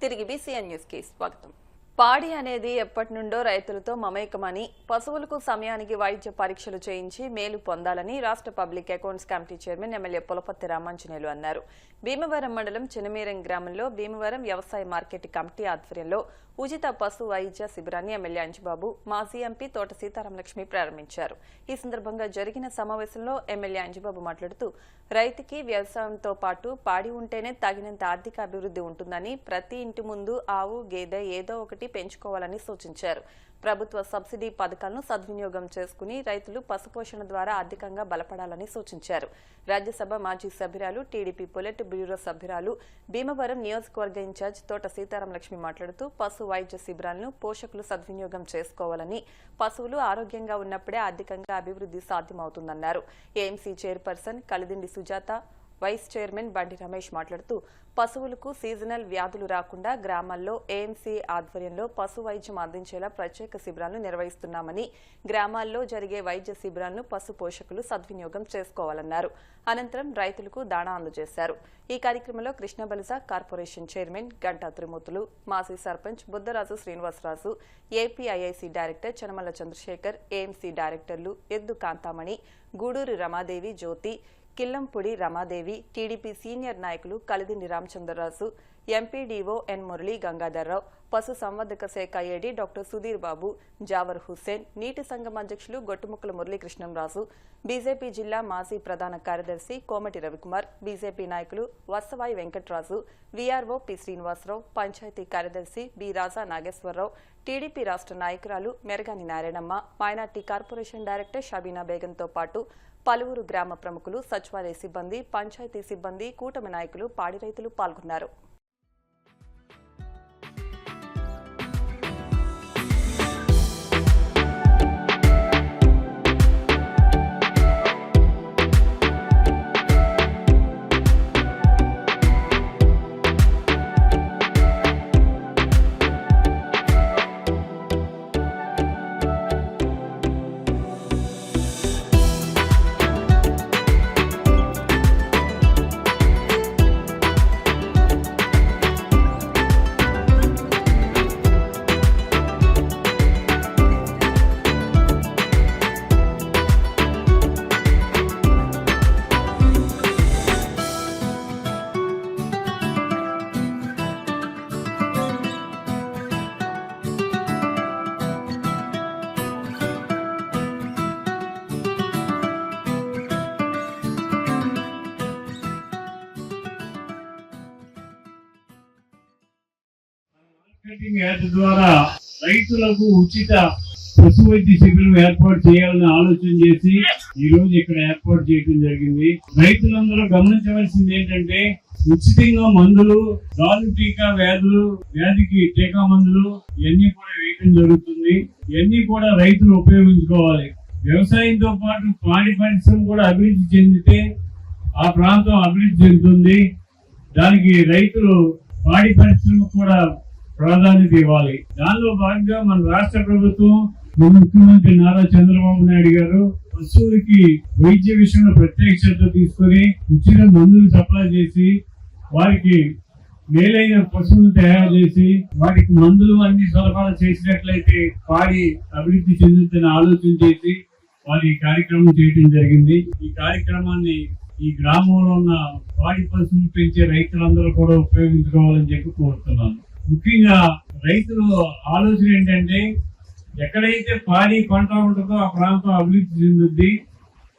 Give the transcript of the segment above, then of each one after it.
తిరిగి BCN news కి స్వాగతం. పాడి అనేది ఎప్పటి నుండో రైతులతో మమేకమని, పశువులకు సమయానికి వైద్య పరీక్షలు చేయించి మేలు పొందాలని రాష్ట్ర public accounts committee chairman MLA Pulaparthi Ramanjaneyulu అన్నారు. భీమవరం మండలం చినమీరం గ్రామంలో భీమవరం వ్యవసాయ మార్కెట్ కమిటీ ఆధ్వర్యంలో ఉచిత పశు వైద్య శిబిరాన్ని ఎమ్మెల్యే అంజిబాబు, మాజీ ఎంపీ తోట సీతారామలక్ష్మి ప్రారంభించారు. ఈ సందర్భంగా జరిగిన సమావేశంలో ఎమ్మెల్యే అంజిబాబు మాట్లాడుతూ, రైతుకి వ్యవసాయంతో పాటు పాడి ఉంటేనే తగినంత ఆర్థిక అభివృద్ధి ఉంటుందని, ప్రతి ఇంటి ముందు ఆవు, గేదె ఏదో ఒకటి పెంచుకోవాలని సూచించారు. ప్రభుత్వ సబ్సిడీ పథకాలను సద్వినియోగం చేసుకుని రైతులు పశుపోషణ ద్వారా ఆర్థికంగా బలపడాలని సూచించారు. రాజ్యసభ మాజీ సభ్యురాలు, టీడీపీ పొలిట్ బ్యూరో సభ్యురాలు, భీమవరం నియోజకవర్గ ఇన్ఛార్జ్ తోట సీతారామలక్ష్మి మాట్లాడుతూ, పశు వైద్య శిబిరాలను పోషకులు సద్వినియోగం చేసుకోవాలని, పశువులు ఆరోగ్యంగా ఉన్నప్పుడే ఆర్థికంగా అభివృద్ధి సాధ్యమవుతుందన్నారు. AMC chairperson Kalidindi Sujatha, vice chairman Bandi Ramesh మాట్లాడుతూ, పశువులకు సీజనల్ వ్యాధులు రాకుండా గ్రామాల్లో ఏఎంసీ ఆధ్వర్యంలో పశు వైద్యం అందించేలా ప్రత్యేక శిబిరాలను నిర్వహిస్తున్నామని, గ్రామాల్లో జరిగే వైద్య శిబిరాలను పశు పోషకులు సద్వినియోగం చేసుకోవాలన్నారు. అనంతరం రైతులకు దాణా అందజేశారు. ఈ కార్యక్రమంలో కృష్ణబలిజ కార్పొరేషన్ చైర్మన్ గంటా త్రిమూర్తులు, మాజీ sarpanch Buddaraju Srinivasaraju, APIIC director Chanamala Chandrasekhar, AMC డైరెక్టర్లు ఎద్దు కాంతామణి, గూడూరు రమాదేవి జ్యోతి, కిల్లంపూడి రమాదేవి, టీడీపీ సీనియర్ నాయకులు కలిదిండి రామచంద్రరాజు, ఎంపీడీఓ ఎన్ మురళీ గంగాధర్రావు, పశు సంవర్ధక శాఖ ఏడీ డాక్టర్ సుధీర్ బాబు, జావర్ హుస్సేన్, నీటి సంఘం అధ్యక్షులు గొట్టుముక్కల మురళీకృష్ణంరాజు, బీజేపీ జిల్లా మాజీ ప్రధాన కార్యదర్శి కోమటి రవికుమార్, బీజేపీ నాయకులు వత్సవాయి వెంకట్రాజు, వీఆర్ఓ పి శ్రీనివాసరావు, పంచాయతీ కార్యదర్శి బి రాజా నాగేశ్వరరావు, టీడీపీ రాష్ట్ర నాయకురాలు Meragani Narayanamma, minority corporation director Shabina బేగంతో పాటు పలువురు గ్రామ ప్రముఖులు, సచివాలయ సిబ్బంది, పంచాయతీ సిబ్బంది, కూటమి నాయకులు, పాడి రైతులు పాల్గొన్నారు. యాడ్ ద్వారా రైతులకు ఉచిత పశు వైద్య శిబిరం ఏర్పాటు చేయాలని ఆలోచన చేసి ఈ రోజు ఇక్కడ ఏర్పాటు చేయడం జరిగింది. రైతులందరూ గమనించవలసింది ఏంటంటే, ఉచితంగా మందులు, రాళ్ళు టీకా వ్యాధికి టీకా మందులు ఇవన్నీ కూడా వేయడం జరుగుతుంది. ఇవన్నీ కూడా రైతులు ఉపయోగించుకోవాలి. వ్యవసాయంతో పాటు పాడి పరిశ్రమ కూడా అభివృద్ధి చెందితే ఆ ప్రాంతం అభివృద్ధి చెందుతుంది. దానికి రైతులు పాడి పరిశ్రమ కూడా ప్రాధాన్యత ఇవ్వాలి. దానిలో భాగంగా మన రాష్ట్ర ప్రభుత్వం, మన ముఖ్యమంత్రి నారా చంద్రబాబు నాయుడు గారు పశువులకి వైద్య విషయంలో ప్రత్యేక శ్రద్ధ తీసుకొని ఉచిత మందులు సప్లై చేసి, వారికి మేలైన పశువులు తయారు చేసి, వాటికి మందులు అన్ని సరఫరా చేసినట్లయితే పాడి అభివృద్ధి చెందుతుందని ఆలోచన చేసి వారి ఈ కార్యక్రమం చేయడం జరిగింది. ఈ కార్యక్రమాన్ని ఈ గ్రామంలో ఉన్న పాడి పశువులు పెంచే రైతులందరూ కూడా ఉపయోగించుకోవాలని చెప్పి కోరుతున్నాను. ముఖ్యంగా రైతులు ఆలోచన ఏంటంటే, ఎక్కడైతే పాడి పంట ఉంటుందో ఆ ప్రాంతం అభివృద్ధి చెందుద్ది.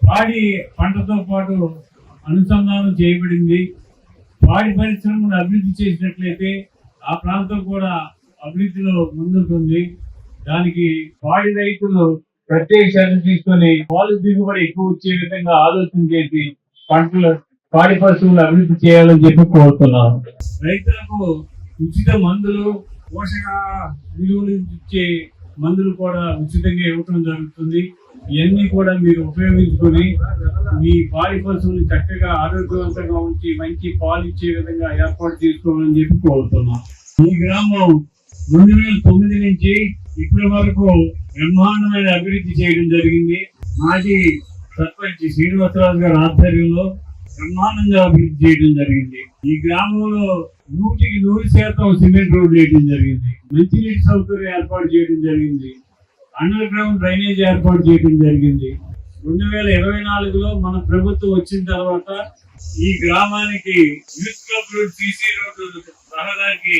పాడి పంటతో పాటు అనుసంధానం చేయబడింది. పాడి పరిశ్రమను అభివృద్ధి చేసినట్లయితే ఆ ప్రాంతం కూడా అభివృద్ధిలో ముందుంటుంది. దానికి పాడి రైతులు ప్రత్యేక శ్రద్ధ తీసుకొని పాలు దిగుబడి ఎక్కువ వచ్చే విధంగా ఆలోచన చేసి పాడి పశువులు అభివృద్ధి చేయాలని చెప్పి కోరుతున్నాను. రైతులకు ఉచిత మందులు, పోషక విలువలు ఇచ్చే మందులు కూడా ఉచితంగా ఇవ్వటం జరుగుతుంది. ఇవన్నీ కూడా మీరు ఉపయోగించుకొని మీ పాడి పశువులు చక్కగా ఆరోగ్యవంతంగా ఉంచి మంచి పాలు ఇచ్చే విధంగా ఏర్పాటు చేసుకోవాలని చెప్పి కోరుతున్నాం. ఈ గ్రామం 2009 నుంచి ఇప్పటి వరకు బ్రహ్మాండమైన అభివృద్ధి చేయడం జరిగింది. మాజీ సర్పంచ్ శ్రీనివాసరాజు గారి ఆధ్వర్యంలో బ్రహ్మాండంగా అభివృద్ధి చేయడం జరిగింది. ఈ గ్రామంలో 100% సిమెంట్ రోడ్లు వేయడం జరిగింది. మంచినీటి సౌకర్యం ఏర్పాటు చేయడం జరిగింది. అండర్ గ్రౌండ్ డ్రైనేజ్ ఏర్పాటు చేయడం జరిగింది. 2024లో మన ప్రభుత్వం వచ్చిన తర్వాత ఈ గ్రామానికి youth club road, CC road రహదారికి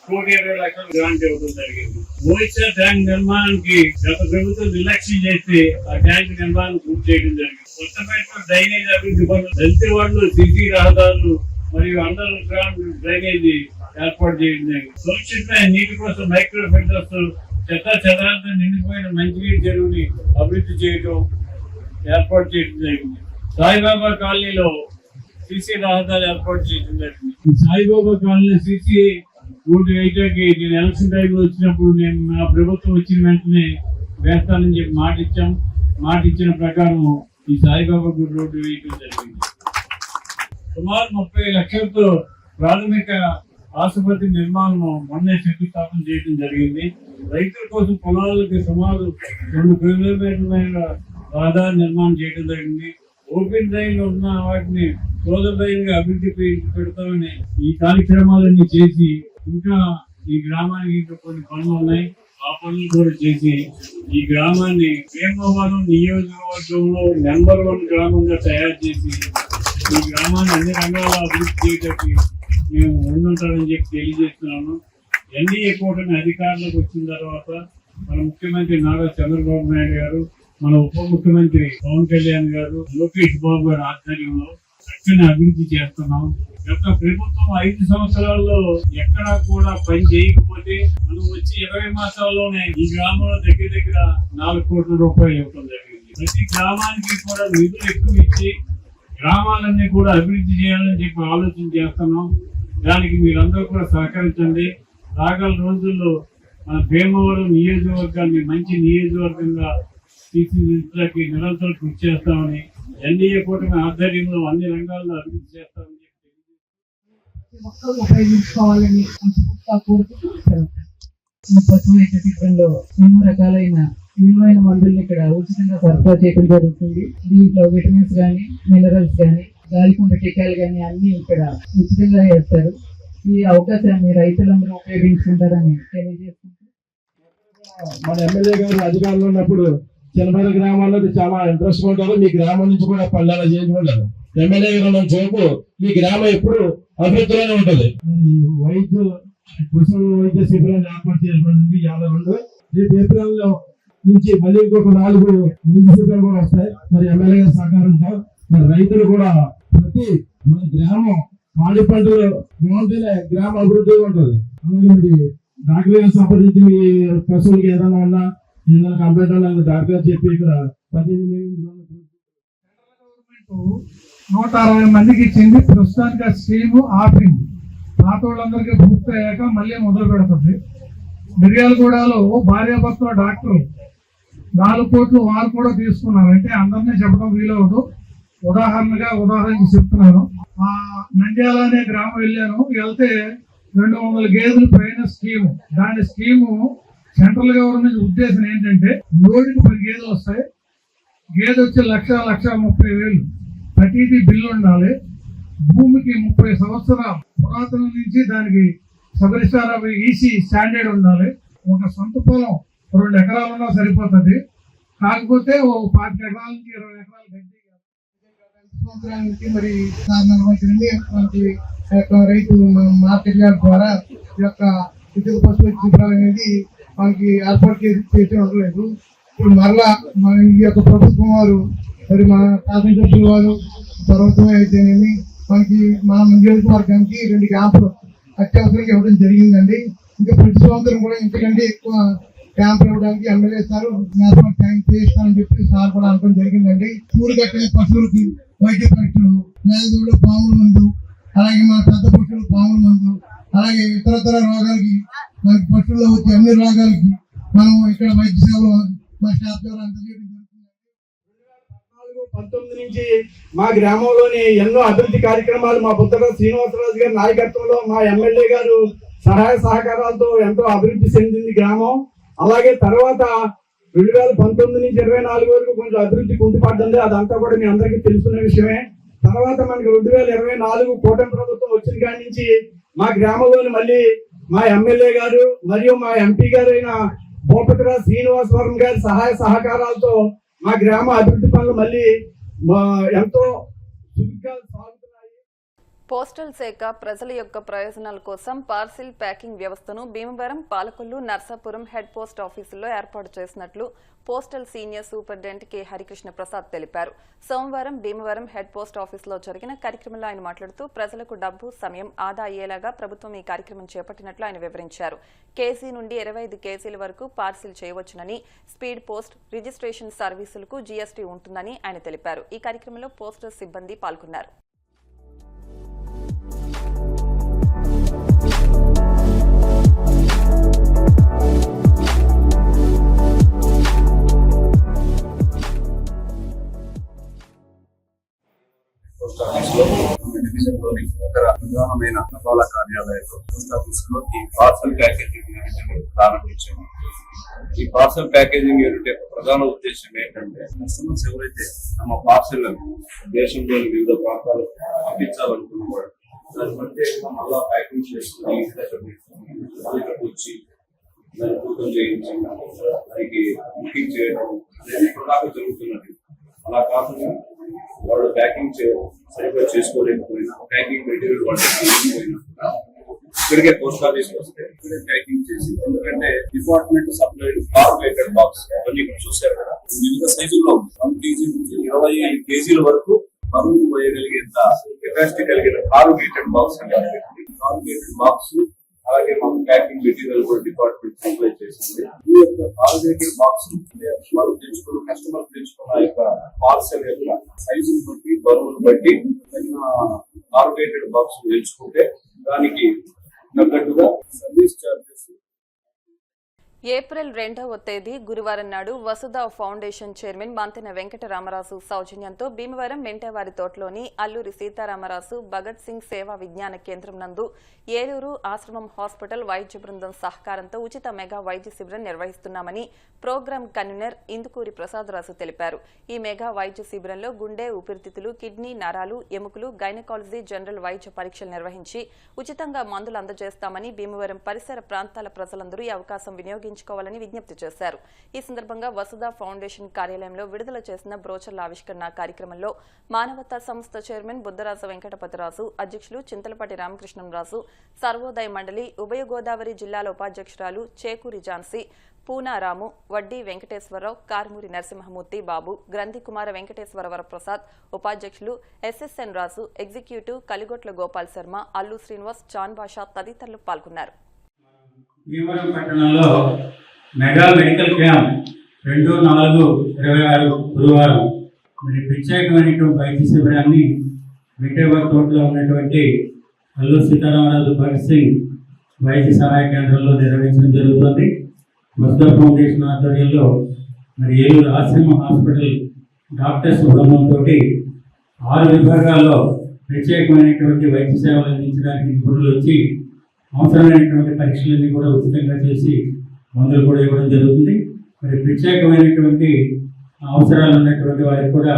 1,20,00,000 గ్రాంట్ ఇవ్వడం జరిగింది. మోయిచా ట్యాంక్ నిర్మాణానికి గత ప్రభుత్వం నిర్లక్ష్యం చేస్తే ఆ ట్యాంక్ నిర్మాణం పూర్తి చేయడం జరిగింది. కొత్తపేటలో డ్రైనేజ్ అభివృద్ధి పనులు, దళితవాడలో సిసి రహదారులు మరియు అండర్ గ్రౌండ్ డ్రైనేజీ ఏర్పాటు చేయడం జరిగింది. సురక్షితమైన నీటి కోసం మైక్రో ఫిల్టర్స్, చెత్తాంతా నిండిపోయిన మంచినీటి చెరువుని అభివృద్ధి చేయడం ఏర్పాటు చేయడం జరిగింది. సాయిబాబా కాలనీలో సిసి రహదారి ఏర్పాటు చేయడం జరిగింది. ఈ సాయిబాబా కాలనీ సిసి రోడ్డు వేయడానికి నేను ఎలక్షన్ టైంలో వచ్చినప్పుడు నేను నా ప్రభుత్వం వచ్చిన వెంటనే వేస్తానని చెప్పి మాట ఇచ్చిన ప్రకారం ఈ సాయిబాబా గుడి రోడ్డు వేయడం జరిగింది. సుమారు 30 లక్షలతో ప్రాథమిక ఆసుపత్రి నిర్మాణం మొన్నే శంకుస్థాపన చేయడం జరిగింది. రైతుల కోసం పొలాలకి సుమారు 2 కిలోమీటర్ల రహదారి నిర్మాణం చేయడం జరిగింది. ఓపెన్ డ్రైన్లు ఉన్న వాటిని సోదర డ్రైన్గా అభివృద్ధి పెడతామని ఈ కార్యక్రమాలన్నీ చేసి ఇంకా ఈ గ్రామానికి ఇంకా కొన్ని పనులు ఉన్నాయి. ఆ పనులు కూడా చేసి ఈ గ్రామాన్ని వేమవరం నియోజకవర్గంలో నెంబర్ 1 గ్రామంగా తయారు చేసి ఈ గ్రామాన్ని అన్ని రంగాల్లో అభివృద్ధి చేయడానికి మేము ముందుంటామని చెప్పి తెలియజేస్తున్నాను. ఎన్డీఏ కూటమి అధికారంలోకి వచ్చిన తర్వాత మన ముఖ్యమంత్రి నారా చంద్రబాబు నాయుడు గారు, మన ఉప ముఖ్యమంత్రి పవన్ కళ్యాణ్ గారు, లోకేష్ బాబు గారి ఆధ్వర్యంలో చక్కని అభివృద్ధి చేస్తున్నాం. గత ప్రభుత్వం 5 సంవత్సరాల్లో ఎక్కడా కూడా పని చేయకపోతే మనం వచ్చి 20 మాసాల్లోనే ఈ గ్రామంలో దగ్గర 4 కోట్ల రూపాయలు ఇవ్వడం జరిగింది. ప్రతి గ్రామానికి కూడా నిధులు ఎక్కువ ఇచ్చి గ్రామాలన్నీ కూడా అభివృద్ధి చేయాలని చెప్పి ఆలోచన చేస్తున్నాం. దానికి మీరందరూ కూడా సహకరించండి. రాగల రోజుల్లో మన భీమవరం నియోజకవర్గాన్ని మంచి నియోజకవర్గంగా తీర్చిదిద్దడానికి నిరంతరం కృషి చేస్తామని, ఎన్డీఏ కూటమి ఆధ్వర్యంలో అన్ని రంగాల్లో అభివృద్ధి చేస్తామని మొక్కలు ఉపయోగించుకోవాలని పశువులో ఎన్నో రకాలైన విలువైన మందుల్ని ఇక్కడ ఉచితంగా సరఫరా చేయడం జరుగుతుంది. దీంట్లో విటమిన్స్ కానీ, మినరల్స్ కానీ, గాలికొండ టీకాలు కానీ అన్ని ఇక్కడ ఉచితంగా వేస్తారు. ఈ అవకాశాన్ని రైతులందరూ ఉపయోగించుకుంటారని తెలియజేసుకుంటారు. మన ఎమ్మెల్యే గారు అధికారంలో ఉన్నప్పుడు చిన్నపల్లి గ్రామాల్లో చాలా ఇంట్రెస్ట్ ఉంటారు. మీ గ్రామం నుంచి కూడా పల్లెల చేసుకుంటారు. ఎమ్మెల్యే గారు చూపు మీ గ్రామం ఎప్పుడు అభివృద్ధిలోనే ఉంటుంది. పశువుల వైద్య శిబిరాలు ఏర్పాటు చేయబడింది 52. రేపు ఏప్రిల్ నుంచి మళ్ళీ ఇంకొక 4 వైద్య శిబిరాలు కూడా వస్తాయి. మరి ఎమ్మెల్యే గారి సహకారంతో మరి రైతులు కూడా ప్రతి మన గ్రామం పాడి పంటలు బాగుంటేనే గ్రామ అభివృద్ధి ఉంటుంది. అలాగే మరి డాక్టర్ సంప్రదించి మీ పశువులకి ఏదైనా ఉన్నా ఏదైనా కంప్లైంట్ ఉన్నా డాక్టర్ చెప్పి ఇక్కడ 160 మందికి ఇచ్చింది. ప్రస్తుతానికి ఆ స్కీమ్ ఆపింది. పాత వాళ్ళందరికీ పూర్తి అయ్యాక మళ్ళీ మొదలు పెడుతుంది. మిర్యాలగూడలో భార్యాభర్తల డాక్టర్ 4 కోట్లు వారు కూడా తీసుకున్నారు. అంటే అందరినీ చెప్పడం వీలవదు, ఉదాహరణకి చెప్తున్నాను. ఆ నంద్యాల అనే గ్రామం వెళ్ళాను. వెళ్తే 200 గేదెలు పైన స్కీము. దాని స్కీము సెంట్రల్ గవర్నమెంట్ ఉద్దేశం ఏంటంటే 7కి 10 గేదెలు వస్తాయి. గేదె వచ్చి 1,30,000 ప్రతిదీ బిల్లు ఉండాలి. భూమికి 30 సంవత్సరాల పురాతనం నుంచి దానికి సబరిస్టార్ ఈసీ స్టాండర్డ్ ఉండాలి. ఒక సొంత పొలం 2 ఎకరాలు ఉన్నా సరిపోతుంది. కాకపోతే ఓ 5 ఎకరాల నుంచి 20 ఎకరాలు గడ్డి సంవత్సరానికి మరి 40 మనకి రైతు మార్కెట్ యార్డ్ ద్వారా ఈ యొక్క ఇతర పశువుల శిబిరాలు అనేది మనకి ఏర్పాటు చేసి ఉండలేదు. ఇప్పుడు మరలా మన ఈ యొక్క ప్రభుత్వం వారు మరి మన శాసనసభ్యుల వారు ప్రభుత్వం అయితేనేమి మనకి మన నియోజకవర్గానికి 2 క్యాంపులు అత్యవసరంగా ఇవ్వడం జరిగిందండి. ఇంకా ప్రతి సంవత్సరం కూడా ఇంతకంటే ఎక్కువ క్యాంపులు ఇవ్వడానికి ఎమ్మెల్యే సార్ ఏర్పాటు చేస్తానని చెప్పి సార్ కూడా అనడం జరిగిందండి. చూడు కట్టిన పశువులకి వైద్య పరీక్షలు, మేదవులు పాముల మందు, అలాగే మన పెద్ద పశువులు పాముల మందు, అలాగే ఇతరతర రోగాలకి మనకి పశువుల్లో వచ్చే అన్ని రోగాలకి మనం ఇక్కడ వైద్య సేవలు మా స్టాఫ్ ద్వారా అందజేయడం జరుగుతుంది. 2014-19 నుంచి మా గ్రామంలోని ఎన్నో అభివృద్ధి కార్యక్రమాలు మా బుద్ధ శ్రీనివాసరాజు గారి నాయకత్వంలో మా ఎమ్మెల్యే గారు సహాయ సహకారాలతో ఎంతో అభివృద్ధి చెందింది గ్రామం. అలాగే తర్వాత 2019 నుంచి 24 వరకు కొంచెం అభివృద్ధి కుంటుపడ్డండి. అదంతా కూడా మీ అందరికీ తెలుసుకునే విషయమే. తర్వాత మనకి 2024 కూటమి ప్రభుత్వం వచ్చిన కాడి నుంచి మా గ్రామంలోని మళ్ళీ మా ఎమ్మెల్యే గారు మరియు మా ఎంపీ గారు అయిన భూపతిరాజు శ్రీనివాసవరం గారి సహాయ సహకారాలతో మా గ్రామ అభివృద్ధి పనులు మళ్ళీ ఎంతో చురుగ్గా సాగుతున్నాయి. పోస్టల్ శాఖ ప్రజల యొక్క ప్రయోజనాల కోసం పార్సిల్ ప్యాకింగ్ వ్యవస్థను భీమవరం, పాలకొల్లు, నర్సాపురం హెడ్ పోస్ట్ ఆఫీసుల్లో ఏర్పాటు చేసినట్లు postal senior superintendent K Harikrishna Prasad తెలిపారు. సోమవారం భీమవరం హెడ్ పోస్ట్ ఆఫీసులో జరిగిన కార్యక్రమంలో ఆయన మాట్లాడుతూ ప్రజలకు డబ్బు, సమయం ఆదా అయ్యేలాగా ప్రభుత్వం ఈ కార్యక్రమం చేపట్టినట్లు ఆయన వివరించారు. కేజీ నుండి 25 కేజీల వరకు పార్సిల్ చేయవచ్చునని, స్పీడ్ పోస్ట్, రిజిస్ట్రేషన్ సర్వీసులకు జీఎస్టీ ఉంటుందని ఆయన తెలిపారు. ఈ కార్యక్రమంలో పోస్టల్ సిబ్బంది పాల్గొన్నారు. పోస్ట్ ఆఫీస్ లో డివిజన్ లోని ఇతర ప్రధానమైన తపాలా కార్యాలయాల్లో పోస్ట్ ఆఫీస్ లో ఈ పార్సల్ ప్యాకేజింగ్ యూనిట్ ప్రారంభించాము. ఈ పార్సల్ ప్యాకేజింగ్ యూనిట్ యొక్క ప్రధాన ఉద్దేశం ఏంటంటే కస్టమర్స్ ఎవరైతే తమ పార్సల్ దేశంలోని వివిధ ప్రాంతాలకు పంపించాలనుకున్న వాళ్ళు దాన్ని ప్రత్యేకంగా మళ్ళా ప్యాకింగ్ చేసుకుని ఇక్కడికి వచ్చి దాన్ని పూర్తం చేయించి దానికి బుకింగ్ చేయడం అనేది ఇప్పుడు జరుగుతున్నది. అలా కాకుండా వాళ్ళు ప్యాకింగ్ సరిగ్గా చేసుకోలేకపోయినా, ప్యాకింగ్ మెటీరియల్ వాళ్ళు తీసుకోకపోయినా ఇక్కడికే పోస్ట్ ఆఫీస్ వస్తే ఇక్కడే ప్యాకింగ్ చేసి, ఎందుకంటే డిపార్ట్మెంట్ సప్లైడ్ కార్పొరేటెడ్ బాక్స్ అవన్నీ ఇక్కడ చూసారు కదా, వివిధ సైజుల్లో 1 కేజీ నుంచి 25 కేజీల వరకు బరువు వేయగలిగేంత కెపాసిటీ కలిగిన కార్పొరేటెడ్ బాక్స్ అంటే కార్పొరేటెడ్ బాక్స్, అలాగే మనం ప్యాకింగ్ మెటీరియల్ కూడా డిపార్ట్మెంట్ సప్లై చేసింది. ఈ యొక్క కార్పొరేటెడ్ బాక్స్ వాళ్ళు తెచ్చుకున్న కస్టమర్ తెచ్చుకున్న యొక్క పార్సల్ యొక్క సైజుని బట్టి, బరువును బట్టి కార్పొరేటెడ్ బాక్స్ తెచ్చుకుంటే దానికి తగ్గట్టుగా సర్వీస్ చార్జెస్. ఏప్రిల్ 2వ తేదీ గురువారం నాడు వసుధ ఫౌండేషన్ చైర్మన్ మంతెన వెంకటరామరాజు సౌజన్యంతో భీమవరం మెంటేవారి తోటలోని అల్లూరి సీతారామరాజు భగత్ సింగ్ సేవా విజ్ఞాన కేంద్రం నందు ఏలూరు ఆశ్రమం హాస్పిటల్ వైద్య బృందం సహకారంతో ఉచిత మెగా వైద్య శిబిరం నిర్వహిస్తున్నామని ప్రోగ్రాం కన్వీనర్ ఇందుకూరి ప్రసాదరాజు తెలిపారు. ఈ మెగా వైద్య శిబిరంలో గుండె, ఊపిరితిత్తులు, కిడ్నీ, నరాలు, ఎముకలు, గైనకాలజీ, జనరల్ వైద్య పరీక్షలు నిర్వహించి ఉచితంగా మందులు అందజేస్తామని భీమవరం పరిసర ప్రాంతాల ప్రజలందరూ ఈ అవకాశం వినియోగించుకోవాలని విజ్ఞప్తి చేశారు. ఈ సందర్భంగా వసుధ ఫౌండేషన్ కార్యాలయంలో విడుదల చేసిన బ్రోచర్ల ఆవిష్కరణ కార్యక్రమంలో మానవతా సంస్థ చైర్మన్ బుద్దరాజు వెంకటపతిరాజు, అధ్యక్షులు చింతలపాటి రామకృష్ణంరాజు, సర్వోదయ మండలి ఉభయ గోదావరి జిల్లాల ఉపాధ్యక్షురాలు చేకూరి ఝాన్సీ, పూనారాము, వడ్డీ వెంకటేశ్వరరావు, కార్మూరి నరసింహమూర్తి బాబు, గ్రంథి కుమార వెంకటేశ్వర వరప్రసాద్, ఉపాధ్యక్షులు ఎస్ఎస్ఎన్ రాజు, ఎగ్జిక్యూటివ్ కలిగొట్ల గోపాల్ శర్మ, అల్లు శ్రీనివాస్, చాన్ బాషా తదితరులు పాల్గొన్నారు. భీమవరం పట్టణంలో మెగా మెడికల్ క్యాంప్ 2/4/26 గురువారం మరి ప్రత్యేకమైనటువంటి వైద్య శిబిరాన్ని మెంటేవారి తోటలో ఉన్నటువంటి అల్లూరి సీతారామరాజు భగత్ సింగ్ వైద్య సహాయ కేంద్రంలో నిర్వహించడం జరుగుతుంది. వసుధ ఫౌండేషన్ ఆధ్వర్యంలో మరి ఏలూరు ఆశ్రమ హాస్పిటల్ డాక్టర్స్ బృందంతో 6 విభాగాల్లో ప్రత్యేకమైనటువంటి వైద్య సేవలు అందించడానికి నిపుణులు వచ్చి అవసరమైనటువంటి పరీక్షలన్నీ కూడా ఉచితంగా చేసి మందులు కూడా ఇవ్వడం జరుగుతుంది. మరి ప్రత్యేకమైనటువంటి అవసరాలు ఉన్నటువంటి వారికి కూడా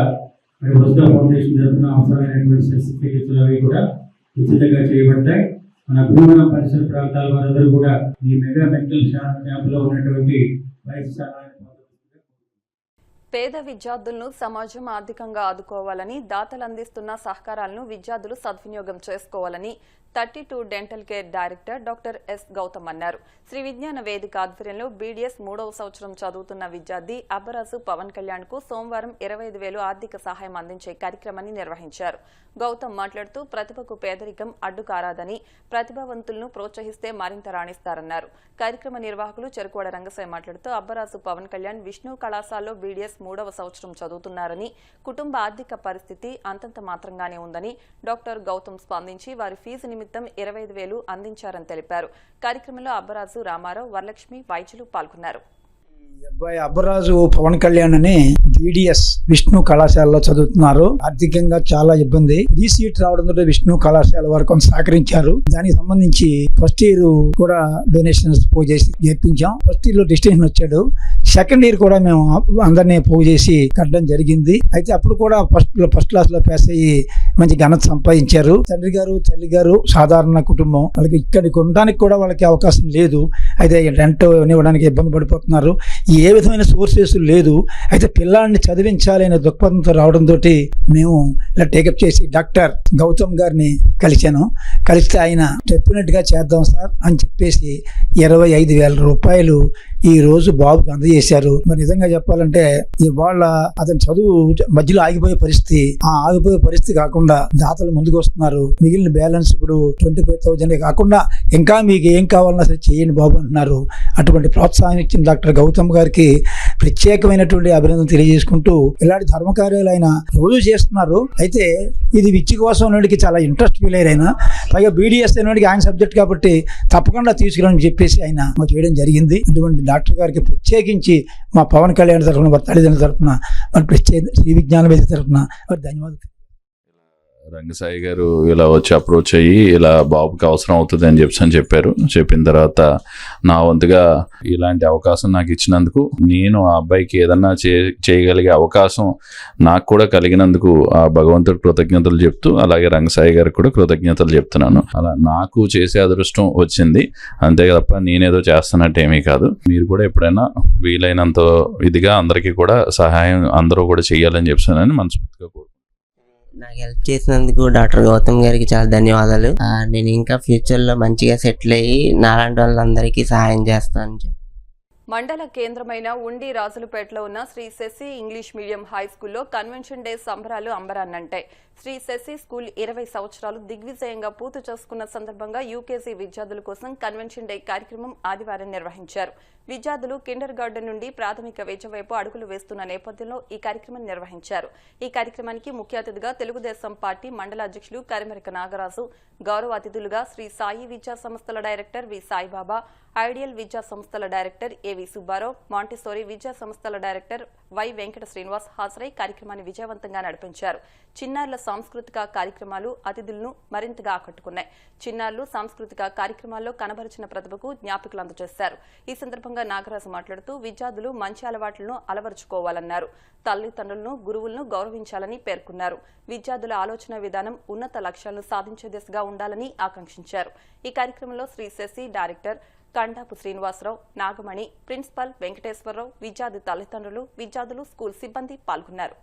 మరి వసుధ ఫౌండేషన్ తరఫున అవసరమైనటువంటి శస్త్రచికిత్సలు అవి కూడా ఉచితంగా చేయబడతాయి. మన భీమవరం పరిసర ప్రాంతాల వారందరూ కూడా ఈ మెగా మెడికల్ క్యాంపులో ఉన్నటువంటి వైద్య సహాయాన్ని పేద విద్యార్థులను సమాజం ఆర్థికంగా ఆదుకోవాలని, దాతలు అందిస్తున్న సహకారాలను విద్యార్థులు సద్వినియోగం చేసుకోవాలని 32 dental care director doctor S Gautam అన్నారు. శ్రీ విజ్ఞాన వేదిక ఆధ్వర్యంలో బీడీఎస్ 3వ సంవత్సరం చదువుతున్న విద్యార్థి అబ్బరాజు పవన్ కళ్యాణ్ కు సోమవారం 25,000 ఆర్థిక సహాయం అందించే కార్యక్రమాన్ని నిర్వహించారు. గౌతమ్ మాట్లాడుతూ ప్రతిభకు పేదరికం అడ్డు కారాదని, ప్రతిభావంతులను ప్రోత్సహిస్తే మరింత రాణిస్తారన్నారు. కార్యక్రమ నిర్వాహకులు చెరుకువాడ రంగసాయి మాట్లాడుతూ అబ్బరాజు పవన్ కళ్యాణ్ విష్ణు కళాశాలలో బీడీఎస్ 3వ సంవత్సరం చదువుతున్నారని, కుటుంబ ఆర్థిక పరిస్థితి అంతంత మాత్రంగానే ఉందని డాక్టర్ గౌతమ్ స్పందించి వారి ఫీజు నిమిత్తం 25,000 అందించారని తెలిపారు. కార్యక్రమంలో అబ్బరాజు, రామారావు, వరలక్ష్మి, వైద్యులు పాల్గొన్నారు. అబ్బాయి అబ్బరాజు పవన్ కళ్యాణ్ అని బీడీఎస్ విష్ణు కళాశాలలో చదువుతున్నారు. ఆర్థికంగా చాలా ఇబ్బంది. 3 సీట్ రావడంతో విష్ణు కళాశాల వరకు సహకరించారు. దానికి సంబంధించి ఫస్ట్ ఇయర్ కూడా డొనేషన్స్ పోగు చేసి చేర్పించాం. ఫస్ట్ ఇయర్ లో డిస్టింక్షన్ వచ్చాడు. సెకండ్ ఇయర్ కూడా మేము అందరినీ పోగు చేసి కట్టడం జరిగింది. అయితే అప్పుడు కూడా ఫస్ట్ క్లాస్ లో పాస్ అయ్యి మంచి ఘనత సంపాదించారు. తండ్రి గారు తల్లి గారు సాధారణ కుటుంబం, వాళ్ళకి ఇక్కడికి ఉండడానికి కూడా వాళ్ళకి అవకాశం లేదు. అయితే రెంట్ ఇవ్వడానికి ఇబ్బంది పడిపోతున్నారు. ఏ విధమైన సోర్సెస్ లేదు. అయితే పిల్లాడిని చదివించాలి అనే దృక్పథంతో రావడంతో మేము ఇలా టేకప్ చేసి డాక్టర్ గౌతమ్ గారిని కలిశాను. కలిస్తే ఆయన డెఫినెట్ గా చేద్దాం సార్ అని చెప్పేసి 25,000 రూపాయలు ఈ రోజు బాబుకి అందజేశారు. మరి నిజంగా చెప్పాలంటే ఇవాళ అతని చదువు మధ్యలో ఆగిపోయే పరిస్థితి, ఆ ఆగిపోయే పరిస్థితి కాకుండా దాతలు ముందుకు వస్తున్నారు. మిగిలిన బ్యాలెన్స్ ఇప్పుడు 25,000 కాకుండా ఇంకా మీకు ఏం కావాలన్నా సరే చేయండి బాబు అంటున్నారు. అటువంటి ప్రోత్సాహం ఇచ్చిన డాక్టర్ గౌతమ్ గారికి ప్రత్యేకమైనటువంటి అభినందన తెలియజేసుకుంటూ, ఇలాంటి ధర్మ కార్యాలు ఆయన రోజు చేస్తున్నారు. అయితే ఇది విద్య కోసం ఉన్నవాడికి చాలా ఇంట్రెస్ట్ ఫీల్ అయ్యారు. పైగా బీడీఎస్ అయినవాడికి ఆయన సబ్జెక్ట్ కాబట్టి తప్పకుండా తీసుకురాని చెప్పేసి ఆయన చేయడం జరిగింది. అటువంటి డాక్టర్ గారికి ప్రత్యేకించి మా పవన్ కళ్యాణ్ తరఫున, వారి తల్లిదండ్రుల తరఫున, మరి ప్రత్యేక శ్రీ విజ్ఞాన వేదిక తరఫున వారి ధన్యవాదాలు. రంగసాయి గారు ఇలా వచ్చి అప్రోచ్ అయ్యి ఇలా బాబుకి అవసరం అవుతుంది అని చెప్పారు. చెప్పిన తర్వాత నా వంతుగా ఇలాంటి అవకాశం నాకు ఇచ్చినందుకు, నేను ఆ అబ్బాయికి ఏదన్నా చేయగలిగే అవకాశం నాకు కూడా కలిగినందుకు ఆ భగవంతుడు కృతజ్ఞతలు చెప్తూ, అలాగే రంగసాయి గారికి కూడా కృతజ్ఞతలు చెప్తున్నాను. అలా నాకు చేసే అదృష్టం వచ్చింది, అంతే తప్ప నేనేదో చేస్తున్నట్టు ఏమీ కాదు. మీరు కూడా ఎప్పుడైనా వీలైనంత ఇదిగా అందరికీ కూడా సహాయం అందరూ కూడా చేయాలని చెప్తున్నానని మనస్ఫూర్తిగా కోరుకుంటున్నాను. నాకు హెల్ప్ చేసినందుకు డాక్టర్ గౌతమ్ గారికి చాలా ధన్యవాదాలు. నేను ఇంకా ఫ్యూచర్లో మంచిగా సెటిల్ అయ్యి నాలాంటి వాళ్ళందరికీ సహాయం చేస్తాను. మండల కేంద్రమైన ఉండి రాజులపేటలో ఉన్న Shri Sasi English medium high స్కూల్లో కన్వెన్షన్ డే సంబరాలు అంబరాన్నంటాయి. శ్రీ శశి స్కూల్ 20 సంవత్సరాలు దిగ్విజయంగా పూర్తి చేసుకున్న సందర్భంగా యూకేజీ విద్యార్థుల కోసం కన్వెన్షన్ డే కార్యక్రమం ఆదివారం నిర్వహించారు. విద్యార్థులు కిండర్ గార్డెన్ నుండి ప్రాథమిక విద్య వైపు అడుగులు వేస్తున్న నేపథ్యంలో ఈ కార్యక్రమం నిర్వహించారు. ఈ కార్యక్రమానికి ముఖ్య అతిథిగా తెలుగుదేశం పార్టీ మండల అధ్యక్షులు కరిమెరక నాగరాజు, గౌరవ అతిథులుగా శ్రీ సాయి విద్యా సంస్థల డైరెక్టర్ వి సాయిబాబా, ఐడియల్ విద్యా సంస్థల డైరెక్టర్ ఏవి సుబ్బారావు, మాంటిసోరీ విద్యా సంస్థల డైరెక్టర్ వై వెంకట శ్రీనివాస్ హాజరై కార్యక్రమాన్ని విజయవంతంగా నడిపించారు. చిన్నారుల సాంస్కృతిక కార్యక్రమాలు అతిథులను మరింతగా ఆకట్టుకున్నాయి. చిన్నారులు సాంస్కృతిక కార్యక్రమాల్లో కనబరిచిన ప్రతిభకు జ్ఞాపికలు అందజేశారు. ఈ సందర్భంగా నాగరాజు మాట్లాడుతూ విద్యార్థులు మంచి అలవాట్లను అలవరుచుకోవాలన్నారు. తల్లిదండ్రులను, గురువులను గౌరవించాలని పేర్కొన్నారు. విద్యార్థుల ఆలోచన విధానం ఉన్నత లక్ష్యాలను సాధించే దిశగా ఉండాలని ఆకాంక్షించారు. ఈ కార్యక్రమంలో శ్రీ శశి డైరెక్టర్ కండాపు శ్రీనివాసరావు, నాగమణి, ప్రిన్సిపల్ వెంకటేశ్వరరావు, విద్యార్థి తల్లిదండ్రులు, విద్యార్థులు, స్కూల్ సిబ్బంది పాల్గొన్నారు.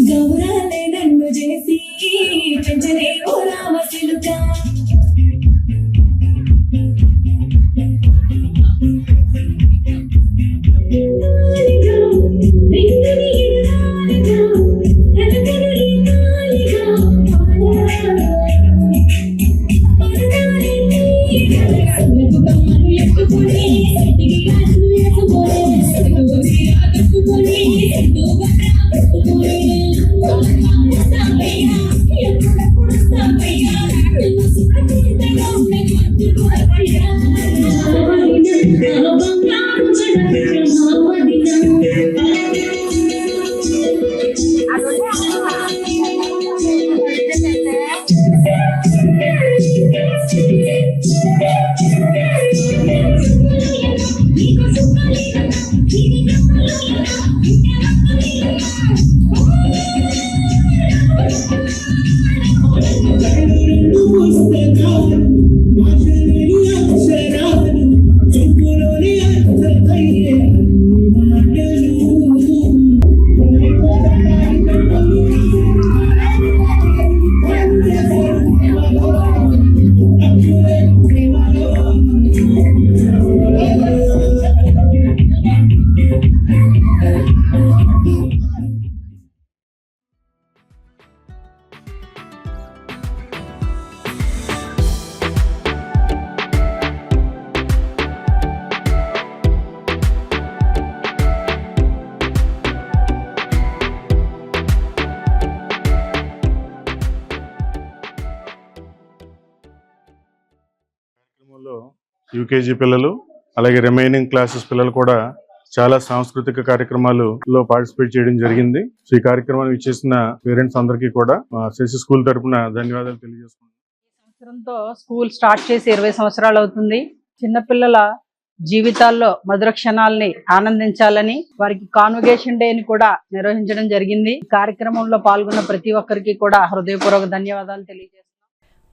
గౌరాలే నన్ను చేసి పెంచనే ఓ రామచిలుక. Watch it, యూకేజీ పిల్లలు అలాగే రిమైనింగ్ క్లాసెస్ పిల్లలు కూడా చాలా సాంస్కృతిక కార్యక్రమాలలో పార్టిసిపేట్ చేయడం జరిగింది. సో ఈ కార్యక్రమాన్ని ఇచ్చేసిన పేరెంట్స్ అందరికీ కూడా సిసి స్కూల్ తరపున ధన్యవాదాలు తెలియజేస్తున్నాను. సంవత్సరంతో స్కూల్ స్టార్ట్ చేసి 20 సంవత్సరాలు అవుతుంది. చిన్నపిల్లల జీవితాల్లో మధుర క్షణాలని ఆనందించాలని వారికి కాన్వకేషన్ డే ని కూడా నిర్వహించడం జరిగింది. ఈ కార్యక్రమంలో పాల్గొన్న ప్రతి ఒక్కరికి కూడా హృదయపూర్వక ధన్యవాదాలు తెలియజేస్తున్నాను.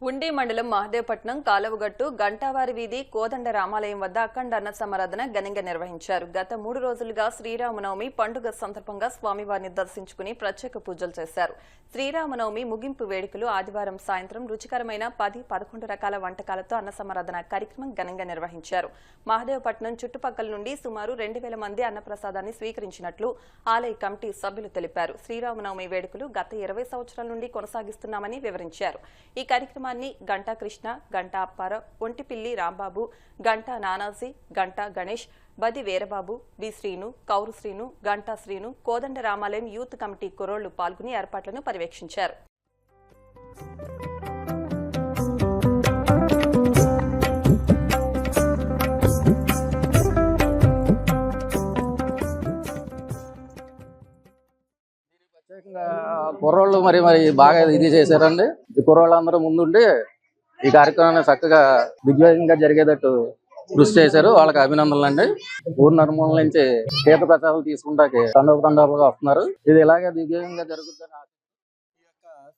ఉండి మండలం మహదేవపట్నం కాలువగట్టు గంటావారి వీధి కోదండ రామాలయం వద్ద అఖండ అన్న సమారాధన ఘనంగా నిర్వహించారు. గత 3 రోజులుగా శ్రీరామనవమి పండుగ సందర్భంగా స్వామివారిని దర్శించుకుని ప్రత్యేక పూజలు చేశారు. శ్రీరామనవమి ముగింపు వేడుకలు ఆదివారం సాయంత్రం రుచికరమైన 10-11 రకాల వంటకాలతో అన్న సమారాధన కార్యక్రమం ఘనంగా నిర్వహించారు. మహదేవపట్నం చుట్టుపక్కల నుండి సుమారు 2000 మంది అన్నప్రసాదాన్ని స్వీకరించినట్లు ఆలయ కమిటీ సభ్యులు తెలిపారు. శ్రీరామనవమి వేడుకలు గత 20 సంవత్సరాల నుండి కొనసాగిస్తున్నామని వివరించారు. ఈ కార్యక్రమాన్ని గంటా కృష్ణ, గంటా అప్పారావు, ఒంటిపిల్లి రాంబాబు, గంటా నానాజీ, గంటా గణేష్, బది వీరబాబు, బి శ్రీను, కౌరు శ్రీను, గంటా శ్రీను, కోదండ రామాలయం యూత్ కమిటీ కుర్రోళ్లు పాల్గొని ఏర్పాట్లను పర్యవేక్షించారు. కుర్రోళ్ళు మరి బాగా ఇది చేశారండి. ఈ కుర్రోళ్ళు అందరూ ముందుండి ఈ కార్యక్రమాన్ని చక్కగా దిగ్విజయంగా జరిగేటట్టు కృషి చేశారు. వాళ్ళకి అభినందనలు అండి. ఊరు నలుమూల నుంచి తీర్థ ప్రసాదాలు తీసుకుంటాకి తండోపతండాలుగా వస్తున్నారు. ఇది ఇలాగే దిగ్విజయంగా జరుగుతుంది.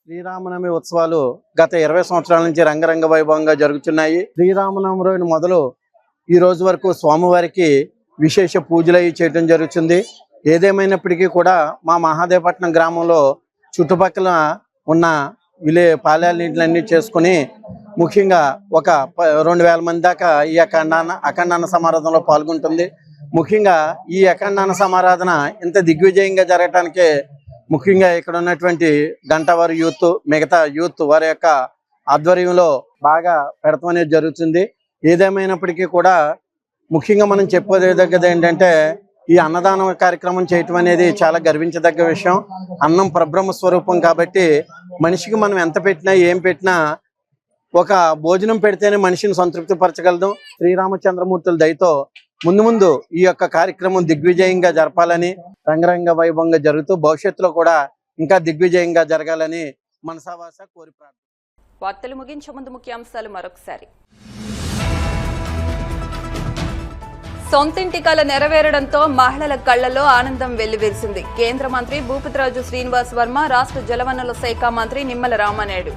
శ్రీరామనవమి ఉత్సవాలు గత 20 సంవత్సరాల నుంచి రంగరంగ వైభవంగా జరుగుతున్నాయి. శ్రీరామనవమి రోజు మొదలు ఈ రోజు వరకు స్వామివారికి విశేష పూజలు అవి చేయడం జరుగుతుంది. ఏదేమైనప్పటికీ కూడా మా మహాదేవపట్నం గ్రామంలో చుట్టుపక్కల ఉన్న పాలెన్నింటిలన్నీ చేసుకుని ముఖ్యంగా ఒక 2000 మంది దాకా ఈ అఖండాన సమారాధనలో పాల్గొంటుంది. ముఖ్యంగా ఈ అఖండాన సమారాధన ఇంత దిగ్విజయంగా జరగటానికే ముఖ్యంగా ఇక్కడ ఉన్నటువంటి గంటవారి యూత్, మిగతా యూత్ వారి యొక్క ఆధ్వర్యంలో బాగా పెడతాం అనేది జరుగుతుంది. ఏదేమైనప్పటికీ కూడా ముఖ్యంగా మనం చెప్పేదగ్గది ఏంటంటే ఈ అన్నదానం కార్యక్రమం చేయటం అనేది చాలా గర్వించదగ్గ విషయం. అన్నం పరబ్రహ్మ స్వరూపం కాబట్టి మనిషికి మనం ఎంత పెట్టినా ఏం పెట్టినా ఒక భోజనం పెడితేనే మనిషిని సంతృప్తి పరచగలదు. శ్రీరామచంద్రమూర్తుల దయతో ముందు ఈ యొక్క కార్యక్రమం దిగ్విజయంగా జరపాలని, రంగరంగ వైభవంగా జరుగుతూ భవిష్యత్తులో కూడా ఇంకా దిగ్విజయంగా జరగాలని మనసావాస కోరి ప్రార్థన. వార్తలు ముగించే ముందు ముఖ్యాంశాలు మరొకసారి. సొంతింటి కల నెరవేరడంతో మహిళల కళ్లలో ఆనందం వెల్లివిరిసింది. కేంద్ర మంత్రి భూపతిరాజు శ్రీనివాస్ వర్మ, రాష్ట్ర జలవనరుల శాఖ మంత్రి నిమ్మల రామానాయుడు.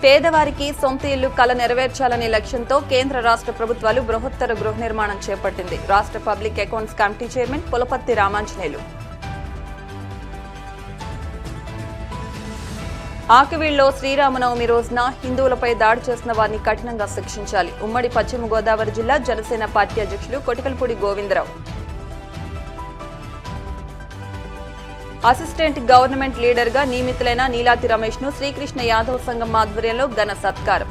పేదవారికి సొంత ఇల్లు కల నెరవేర్చాలనే లక్ష్యంతో కేంద్ర రాష్ట్ర ప్రభుత్వాలు బృహత్తర గృహ నిర్మాణం చేపట్టింది. రాష్ట్ర public accounts committee chairman Pulaparthi Ramanjaneyulu. ఆకివీడ్లో శ్రీరామనవమి రోజున హిందువులపై దాడి చేసిన వారిని కఠినంగా శిక్షించాలి. ఉమ్మడి పశ్చిమ గోదావరి జిల్లా జనసేన పార్టీ అధ్యక్షులు Kotikalapudi Govindarao. Assistant government leader గా నియమితులైన నీలాతి రమేష్ ను శ్రీకృష్ణ యాదవ్ సంఘం ఆధ్వర్యంలో ఘన సత్కారం.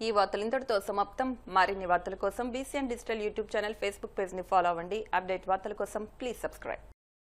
ఈ వార్తలు ఇంతటితో సమాప్తం. మరిన్ని వార్తల కోసం BCN digital YouTube channel, Facebook page ని ఫాలో అవ్వండి. అప్డేట్ వార్తల కోసం ప్లీజ్ సబ్స్క్రైబ్.